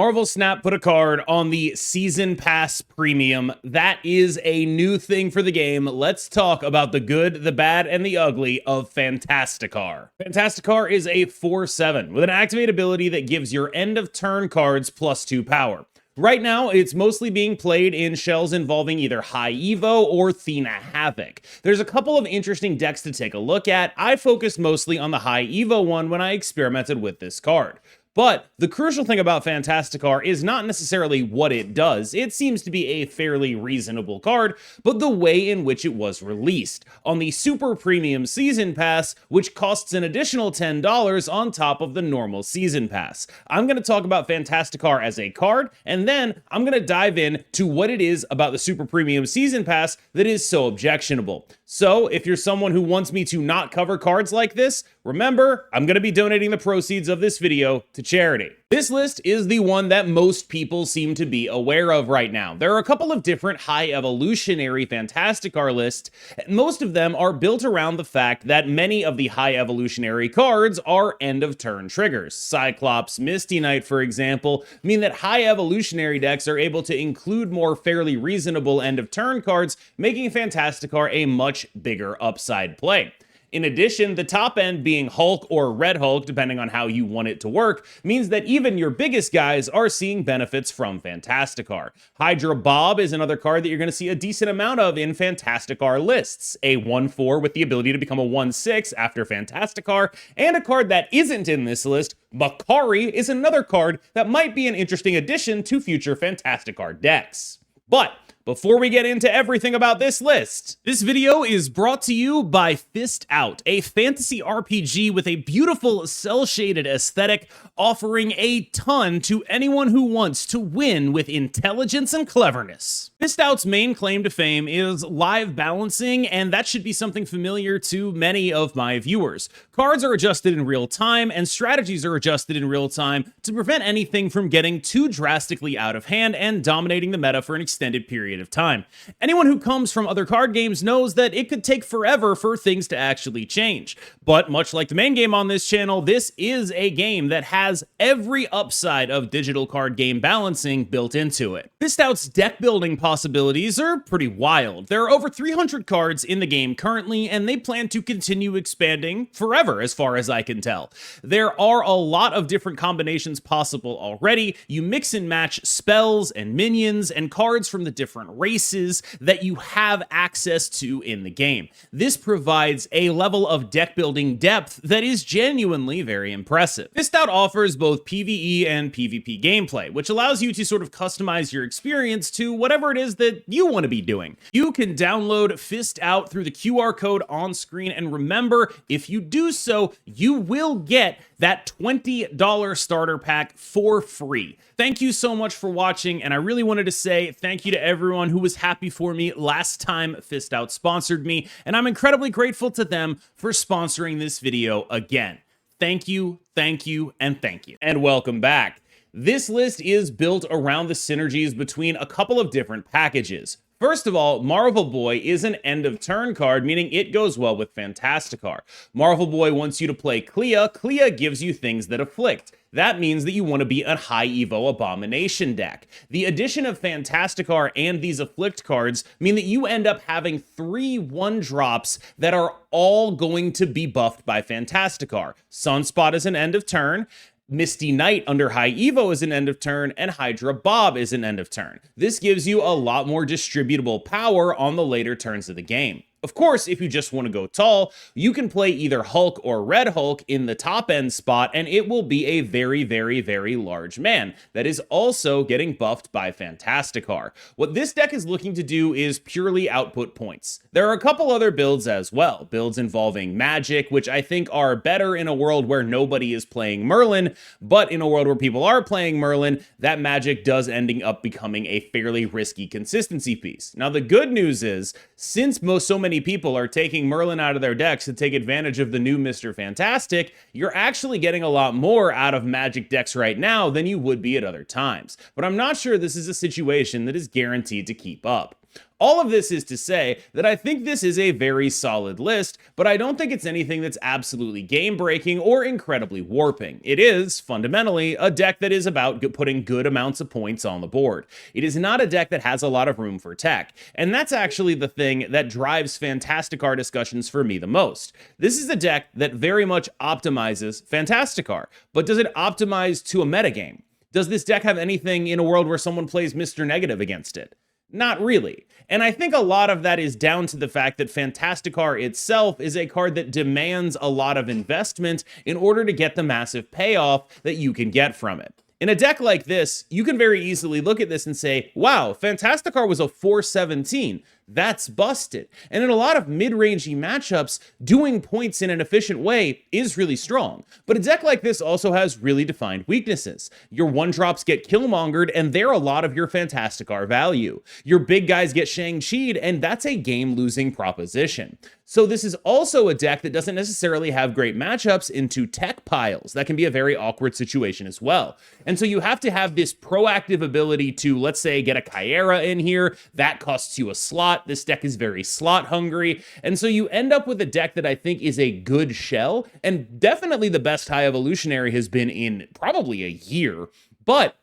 Marvel Snap put a card on the Season Pass Premium. That is a new thing for the game. Let's talk about the good, the bad, and the ugly of Fantasticar. Fantasticar is a 4/7 with an activate ability that gives your end of turn cards +2 power. Right now, it's mostly being played in shells involving either High Evo or Thena Havoc. There's a couple of interesting decks to take a look at. I focused mostly on the High Evo one when I experimented with this card. But the crucial thing about Fantasticar is not necessarily what it does. It seems to be a fairly reasonable card, but the way in which it was released. On the Super Premium Season Pass, which costs an additional $10 on top of the normal Season Pass. I'm going to talk about Fantasticar as a card, and then I'm going to dive in to what it is about the Super Premium Season Pass that is so objectionable. So, if you're someone who wants me to not cover cards like this, remember, I'm going to be donating the proceeds of this video to charity. This list is the one that most people seem to be aware of right now. There are a couple of different high evolutionary Fantasticar lists, and most of them are built around the fact that many of the high evolutionary cards are end of turn triggers. Cyclops, Misty Knight, for example, mean that high evolutionary decks are able to include more fairly reasonable end of turn cards, making Fantasticar a much bigger upside play. In addition, the top end being Hulk or Red Hulk, depending on how you want it to work, means that even your biggest guys are seeing benefits from Fantasticar. Hydra Bob is another card that you're going to see a decent amount of in Fantasticar lists. A 1/4 with the ability to become a 1/6 after Fantasticar, and a card that isn't in this list, Makari, is another card that might be an interesting addition to future Fantasticar decks. But before we get into everything about this list, this video is brought to you by Fist Out, a fantasy RPG with a beautiful cel-shaded aesthetic, offering a ton to anyone who wants to win with intelligence and cleverness. Fist Out's main claim to fame is live balancing, and that should be something familiar to many of my viewers. Cards are adjusted in real time, and strategies are adjusted in real time to prevent anything from getting too drastically out of hand and dominating the meta for an extended period of time. Anyone who comes from other card games knows that it could take forever for things to actually change. But much like the main game on this channel, this is a game that has every upside of digital card game balancing built into it. Fist Out's deck building possibilities are pretty wild. There are over 300 cards in the game currently, and they plan to continue expanding forever, as far as I can tell. There are a lot of different combinations possible already. You mix and match spells and minions and cards from the different races that you have access to in the game. This provides a level of deck building depth that is genuinely very impressive. Fist Out offers both PvE and PvP gameplay, which allows you to sort of customize your experience to whatever it is that you want to be doing. You can download Fist Out through the QR code on screen, and remember, if you do so, you will get that $20 starter pack for free. Thank you so much for watching, and I really wanted to say thank you to everyone who was happy for me last time Fist Out sponsored me, and I'm incredibly grateful to them for sponsoring this video again. Thank you, and thank you. And welcome back. This list is built around the synergies between a couple of different packages. First of all, Marvel Boy is an end of turn card, meaning it goes well with Fantasticar. Marvel Boy wants you to play Clea. Clea gives you things that afflict. That means that you want to be a High Evo Abomination deck. The addition of Fantasticar and these Afflict cards mean that you end up having 3 1-drops that are all going to be buffed by Fantasticar. Sunspot is an end of turn. Misty Knight under High Evo is an end of turn, and Hydra Bob is an end of turn. This gives you a lot more distributable power on the later turns of the game. Of course, if you just want to go tall, you can play either Hulk or Red Hulk in the top end spot, and it will be a very, very, very large man that is also getting buffed by Fantasticar. What this deck is looking to do is purely output points. There are a couple other builds as well, builds involving magic, which I think are better in a world where nobody is playing Merlin, but in a world where people are playing Merlin, that magic does ending up becoming a fairly risky consistency piece. Now, the good news is, since so many people are taking Merlin out of their decks to take advantage of the new Mr. Fantastic, you're actually getting a lot more out of Magic decks right now than you would be at other times. But I'm not sure this is a situation that is guaranteed to keep up. All of this is to say that I think this is a very solid list, but I don't think it's anything that's absolutely game-breaking or incredibly warping. It is, fundamentally, a deck that is about putting good amounts of points on the board. It is not a deck that has a lot of room for tech, and that's actually the thing that drives Fantasticar discussions for me the most. This is a deck that very much optimizes Fantasticar, but does it optimize to a metagame? Does this deck have anything in a world where someone plays Mr. Negative against it? Not really. And I think a lot of that is down to the fact that Fantasticar itself is a card that demands a lot of investment in order to get the massive payoff that you can get from it. In a deck like this, you can very easily look at this and say, wow, Fantasticar was a 417. That's busted. And in a lot of mid-rangey matchups, doing points in an efficient way is really strong. But a deck like this also has really defined weaknesses. Your one-drops get Killmongered, and they're a lot of your Fantasticar value. Your big guys get Shang-Chi'd, and that's a game-losing proposition. So this is also a deck that doesn't necessarily have great matchups into tech piles. That can be a very awkward situation as well. And so you have to have this proactive ability to, let's say, get a Chimera in here. That costs you a slot. This deck is very slot hungry. And so you end up with a deck that I think is a good shell, and definitely the best High Evolutionary has been in probably a year. But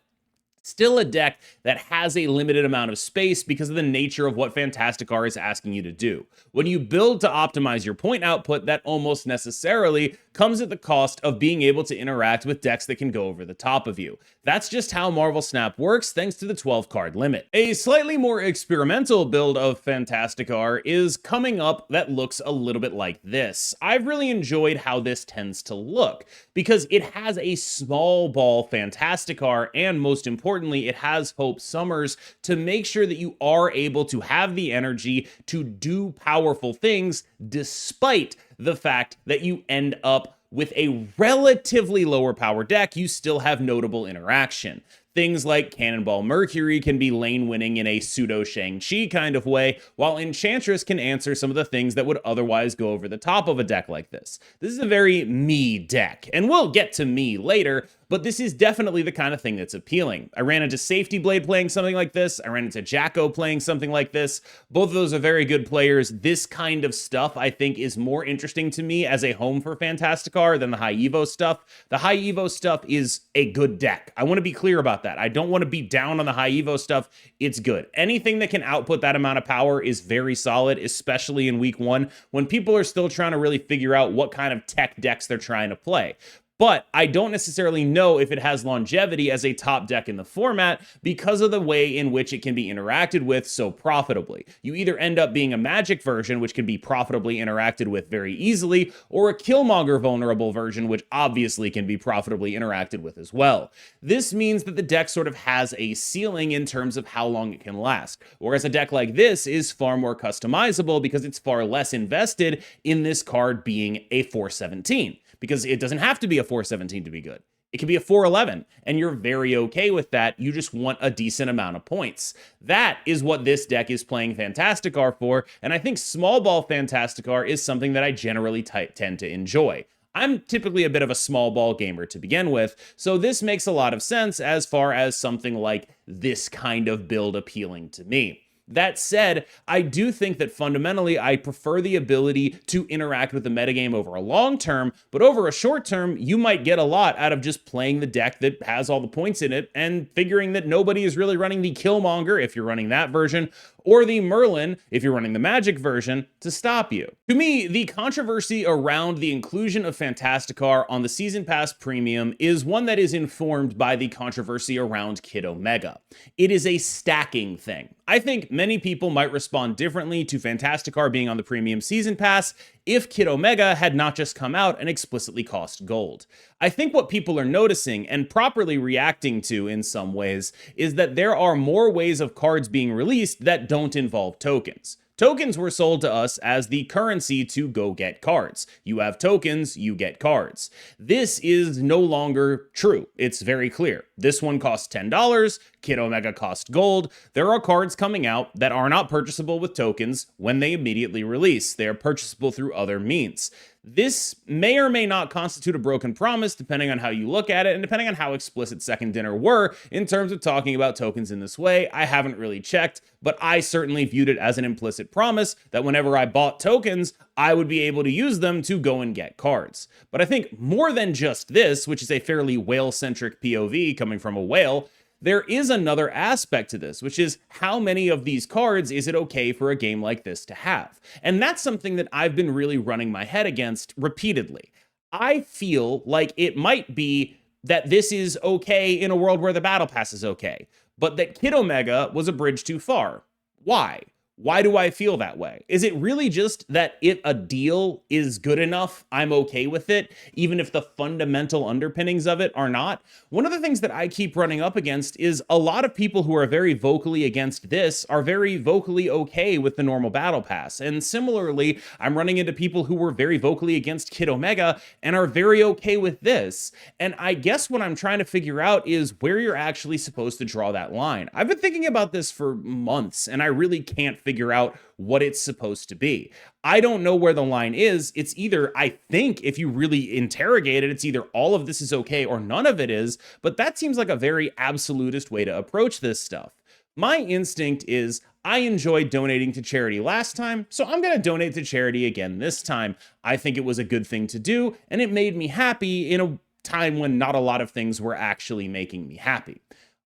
still a deck that has a limited amount of space because of the nature of what Fantasticar is asking you to do. When you build to optimize your point output, that almost necessarily comes at the cost of being able to interact with decks that can go over the top of you. That's just how Marvel Snap works, thanks to the 12-card limit. A slightly more experimental build of Fantasticar is coming up that looks a little bit like this. I've really enjoyed how this tends to look, because it has a small ball Fantasticar, and most importantly, it has Hope Summers to make sure that you are able to have the energy to do powerful things despite the fact that you end up with a relatively lower power deck. You still have notable interaction. Things like Cannonball Mercury can be lane winning in a pseudo Shang-Chi kind of way, while Enchantress can answer some of the things that would otherwise go over the top of a deck like this. This is a very me deck, and we'll get to me later, but this is definitely the kind of thing that's appealing. I ran into Safety Blade playing something like this. I ran into Jacko playing something like this. Both of those are very good players. This kind of stuff, I think, is more interesting to me as a home for Fantasticar than the High Evo stuff. The High Evo stuff is a good deck. I want to be clear about that. I don't want to be down on the High Evo stuff. It's good. Anything that can output that amount of power is very solid, especially in week one, when people are still trying to really figure out what kind of tech decks they're trying to play. But I don't necessarily know if it has longevity as a top deck in the format because of the way in which it can be interacted with so profitably. You either end up being a Magic version, which can be profitably interacted with very easily, or a Killmonger vulnerable version, which obviously can be profitably interacted with as well. This means that the deck sort of has a ceiling in terms of how long it can last, whereas a deck like this is far more customizable because it's far less invested in this card being a 417. Because it doesn't have to be a 417 to be good. It can be a 411, and you're very okay with that. You just want a decent amount of points. That is what this deck is playing Fantasticar for, and I think small ball Fantasticar is something that I generally tend to enjoy. I'm typically a bit of a small ball gamer to begin with, so this makes a lot of sense as far as something like this kind of build appealing to me. That said, I do think that fundamentally I prefer the ability to interact with the metagame over a long term, but over a short term, you might get a lot out of just playing the deck that has all the points in it and figuring that nobody is really running the Killmonger, if you're running that version, or the Merlin, if you're running the Magic version, to stop you. To me, the controversy around the inclusion of Fantasticar on the Season Pass Premium is one that is informed by the controversy around Kid Omega. It is a stacking thing. I think many people might respond differently to Fantasticar being on the Premium Season Pass if Kid Omega had not just come out and explicitly cost gold. I think what people are noticing and properly reacting to in some ways is that there are more ways of cards being released that don't involve tokens. Tokens were sold to us as the currency to go get cards. You have tokens, you get cards. This is no longer true. It's very clear. This one costs $10, Kid Omega cost gold. There are cards coming out that are not purchasable with tokens when they immediately release. They are purchasable through other means. This may or may not constitute a broken promise, depending on how you look at it, and depending on how explicit Second Dinner were in terms of talking about tokens in this way. I haven't really checked, but I certainly viewed it as an implicit promise that whenever I bought tokens, I would be able to use them to go and get cards. But I think more than just this, which is a fairly whale-centric POV coming from a whale, there is another aspect to this, which is how many of these cards is it okay for a game like this to have? And that's something that I've been really running my head against repeatedly. I feel like it might be that this is okay in a world where the battle pass is okay, but that Kid Omega was a bridge too far. Why? Why do I feel that way? Is it really just that if a deal is good enough, I'm okay with it, even if the fundamental underpinnings of it are not? One of the things that I keep running up against is a lot of people who are very vocally against this are very vocally okay with the normal battle pass. And similarly, I'm running into people who were very vocally against Kid Omega and are very okay with this. And I guess what I'm trying to figure out is where you're actually supposed to draw that line. I've been thinking about this for months, and I really can't figure out what it's supposed to be. I don't know where the line is. It's either, I think, if you really interrogate it, it's either all of this is okay or none of it is, but that seems like a very absolutist way to approach this stuff. My instinct is I enjoyed donating to charity last time, so I'm going to donate to charity again this time. I think it was a good thing to do, and it made me happy in a time when not a lot of things were actually making me happy.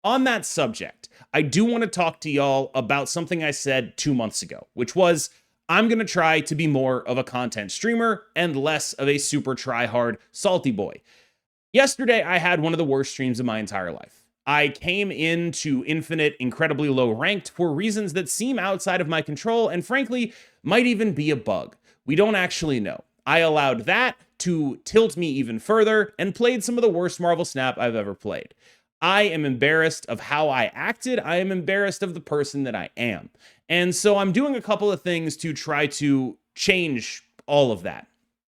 On that subject, I do want to talk to y'all about something I said 2 months ago, which was I'm going to try to be more of a content streamer and less of a super try-hard salty boy. Yesterday, I had one of the worst streams of my entire life. I came into Infinite incredibly low ranked for reasons that seem outside of my control and frankly might even be a bug. We don't actually know. I allowed that to tilt me even further and played some of the worst Marvel Snap I've ever played. I am embarrassed of how I acted. I am embarrassed of the person that I am. And so I'm doing a couple of things to try to change all of that.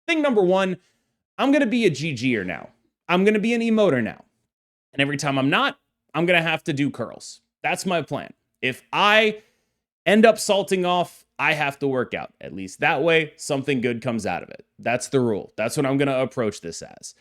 Thing number one, I'm going to be a GGer now. I'm going to be an emoter now. And every time I'm not, I'm going to have to do curls. That's my plan. If I end up salting off, I have to work out. At least that way, something good comes out of it. That's the rule. That's what I'm going to approach this as.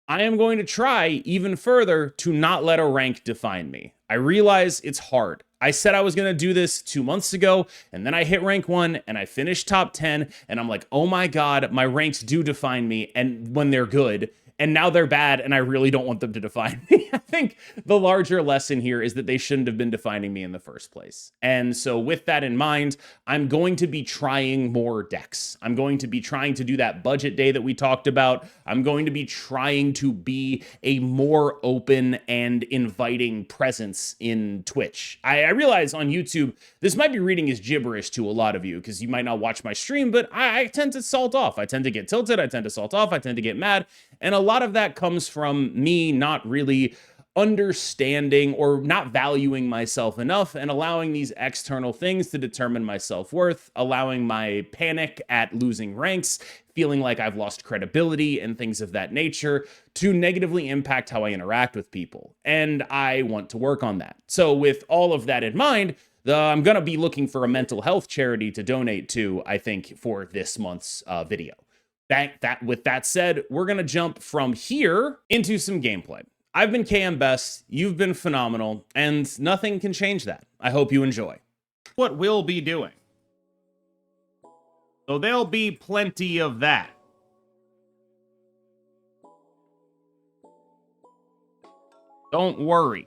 I am going to try even further to not let a rank define me. I realize it's hard. I said I was going to do this 2 months ago, and then I hit rank 1, and I finished top 10, and I'm like, oh my god, my ranks do define me, and when they're good, and now they're bad, and I really don't want them to define me. I think the larger lesson here is that they shouldn't have been defining me in the first place. And so with that in mind, I'm going to be trying more decks. I'm going to be trying to do that budget day that we talked about. I'm going to be trying to be a more open and inviting presence in Twitch. I realize on YouTube, this might be reading as gibberish to a lot of you because you might not watch my stream, but I tend to salt off. I tend to get tilted. I tend to salt off. I tend to get mad. And a lot of that comes from me not really understanding or not valuing myself enough and allowing these external things to determine my self-worth, allowing my panic at losing ranks, feeling like I've lost credibility and things of that nature to negatively impact how I interact with people. And I want to work on that. So with all of that in mind, I'm going to be looking for a mental health charity to donate to, I think, for this month's video. With that said, we're going to jump from here into some gameplay. I've been KMBest, you've been phenomenal, and nothing can change that. I hope you enjoy. What we'll be doing. So there'll be plenty of that. Don't worry.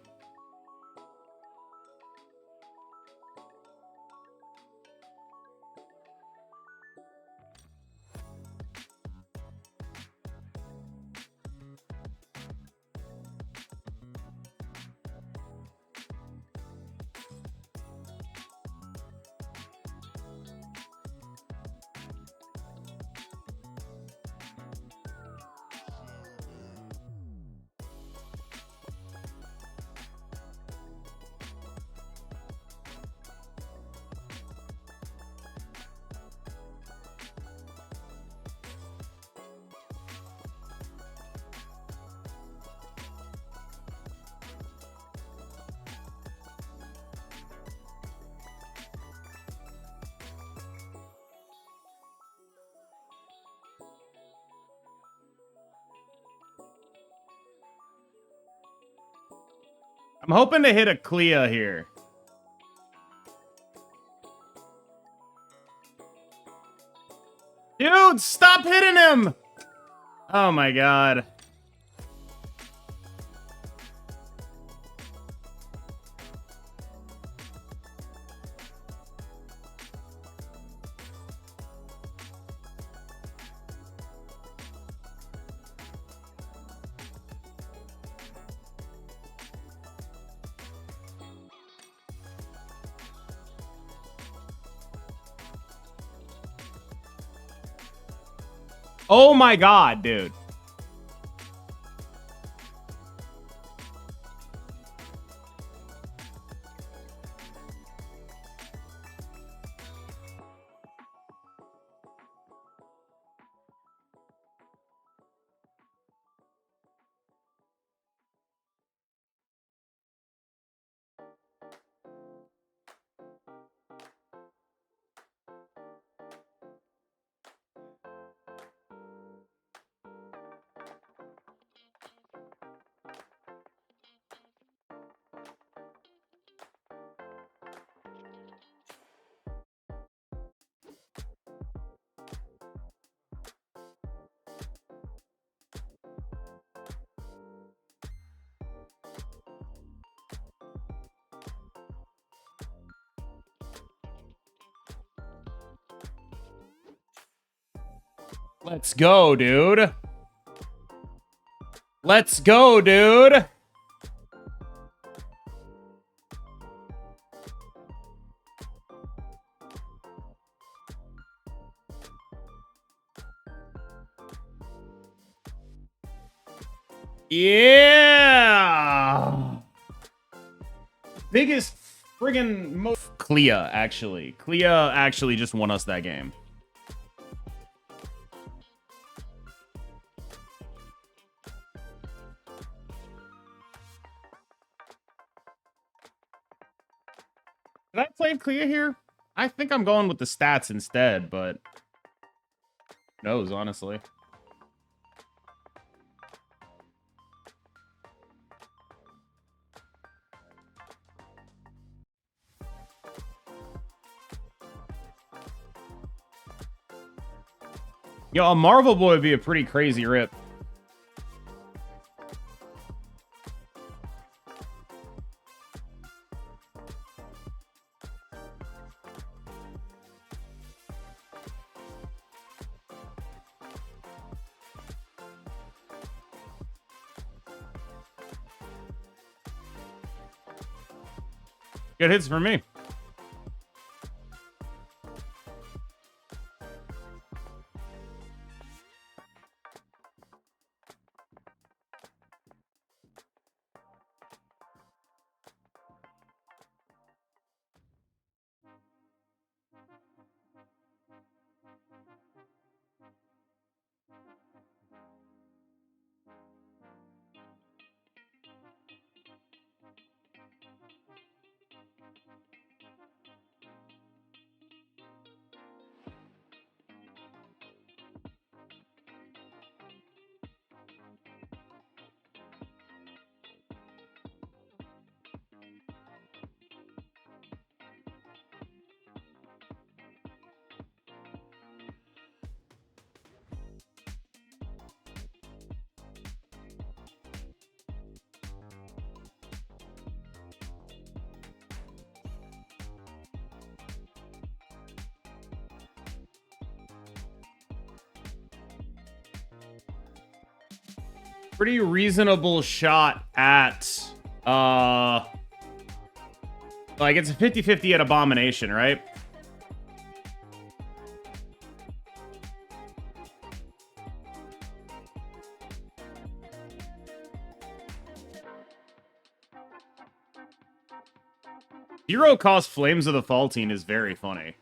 I'm hoping to hit a Clea here. Dude, stop hitting him! Oh my god. Oh my god, dude. Let's go, dude. Let's go, dude. Yeah. Biggest friggin' Clea, actually. Clea actually just won us that game. Did I play Clea here? I think I'm going with the stats instead, but who knows, honestly. Yo, a Marvel Boy would be a pretty crazy rip. Good hits for me. Pretty reasonable shot at, like, it's a 50-50 at Abomination, right? Zero cost Flames of the Faultine is very funny.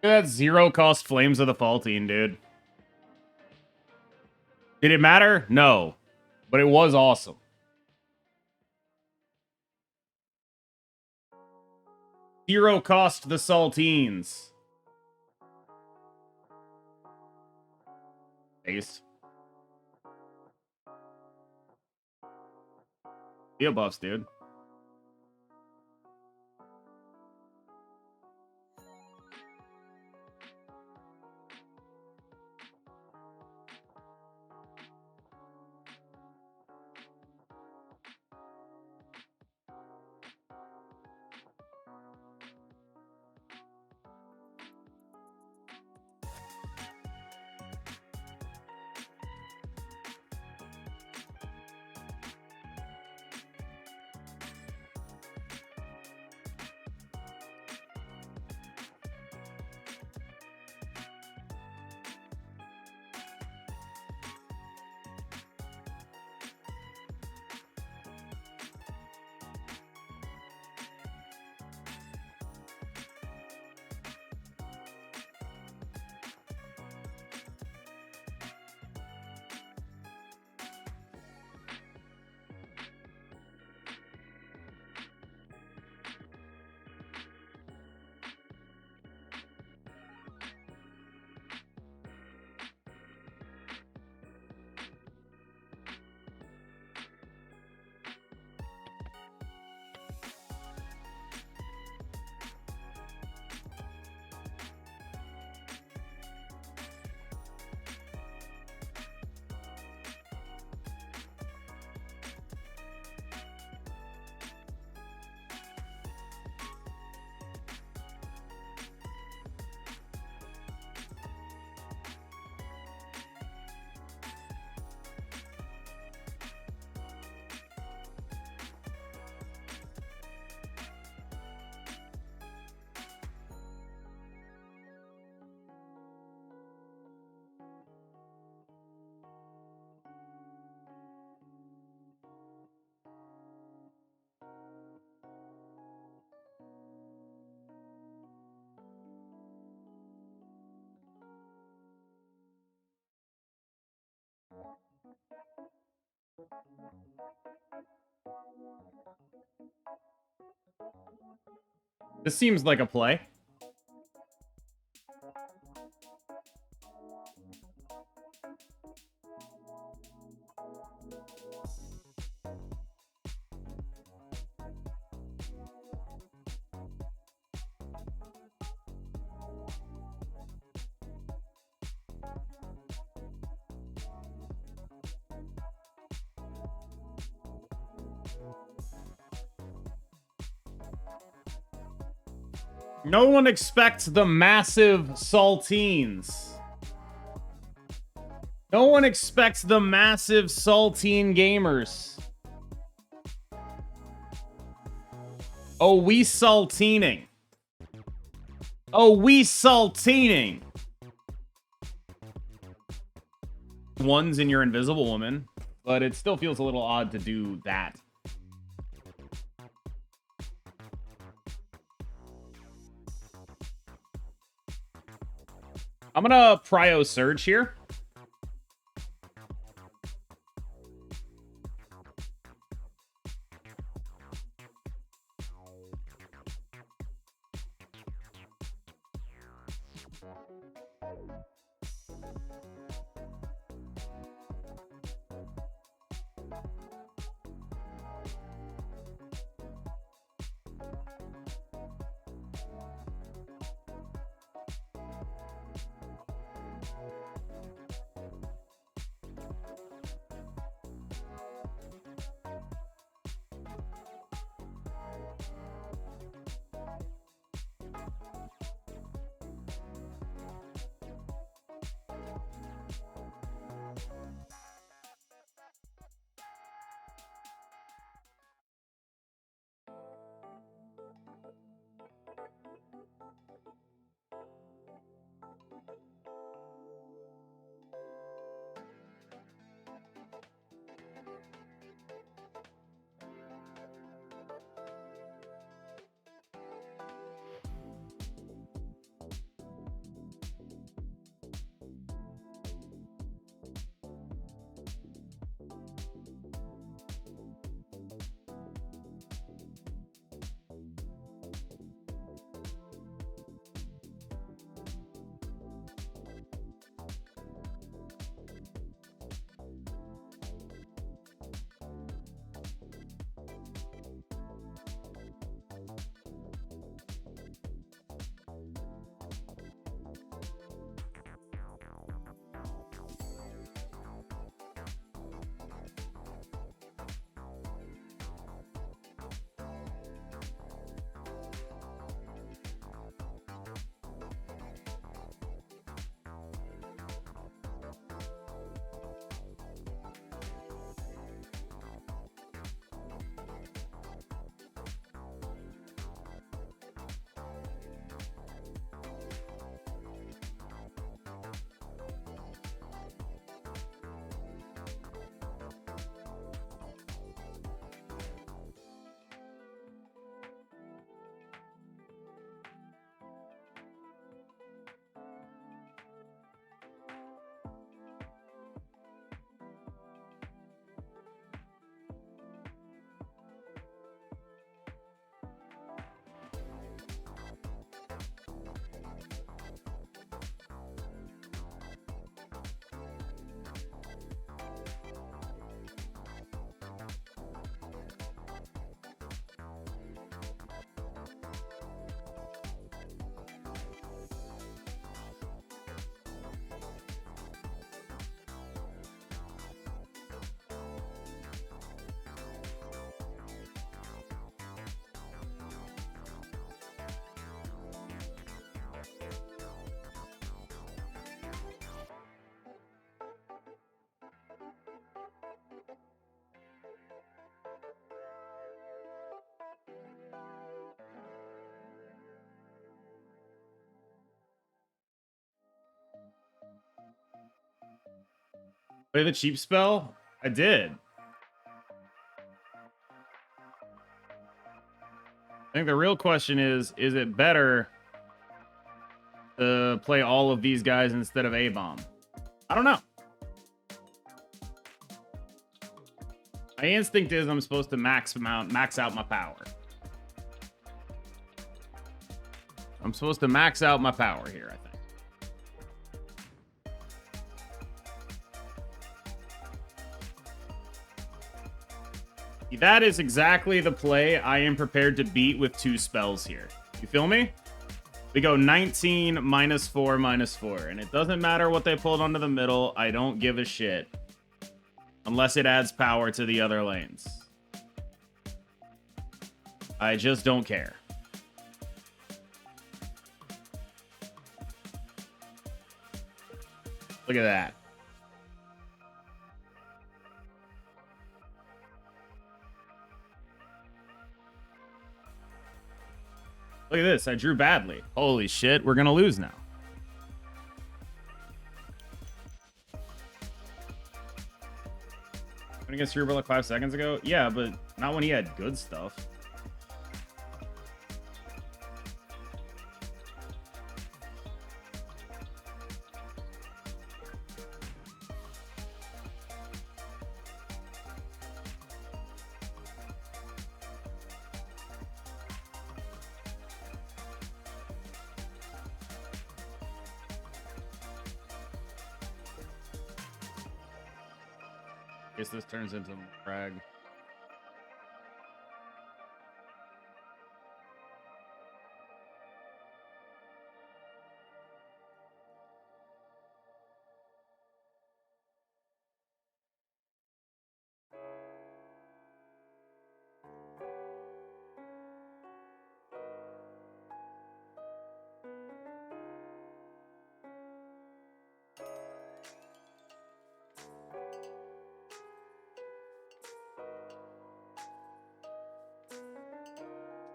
Look at that 0-cost Flames of the Faultine, dude. Did it matter? No. But it was awesome. Zero cost the Saltines. Ace. Deal buffs, dude. This seems like a play. No one expects the massive saltines. No one expects the massive saltine gamers. Oh, we saltining. Oh, we saltining. One's in your Invisible Woman, but it still feels a little odd to do that. I'm gonna Prio Surge here. Play the cheap spell? I did. I think the real question is it better to play all of these guys instead of A-Bomb? I don't know. My instinct is I'm supposed to max out my power. I'm supposed to max out my power here, I think. That is exactly the play I am prepared to beat with 2 spells here. You feel me? We go 19, -4, -4. And it doesn't matter what they pulled onto the middle. I don't give a shit. Unless it adds power to the other lanes. I just don't care. Look at that. Look at this. I drew badly. Holy shit. We're going to lose now. When against Cerebral like 5 seconds ago? Yeah, but not when he had good stuff. Guess this turns into frag.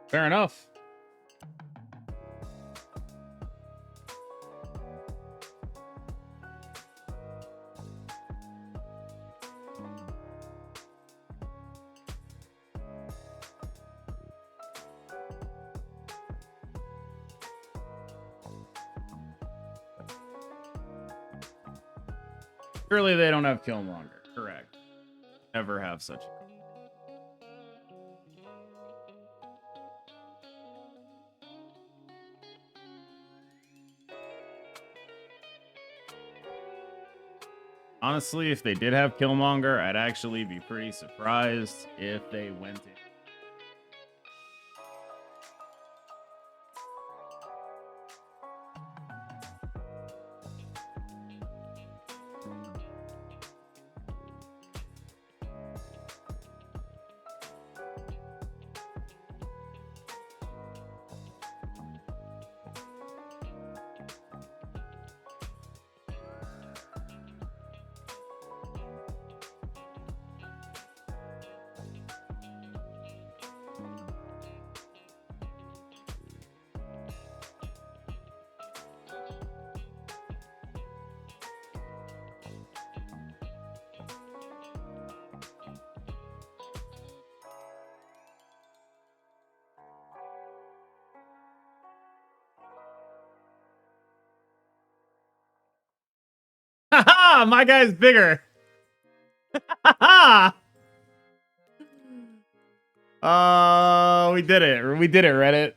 Fair enough. Surely they don't have Killmonger. Correct. Never have such a... Honestly, if they did have Killmonger, I'd actually be pretty surprised if they went in. Haha, my guy's bigger. Haha. We did it. We did it, Reddit.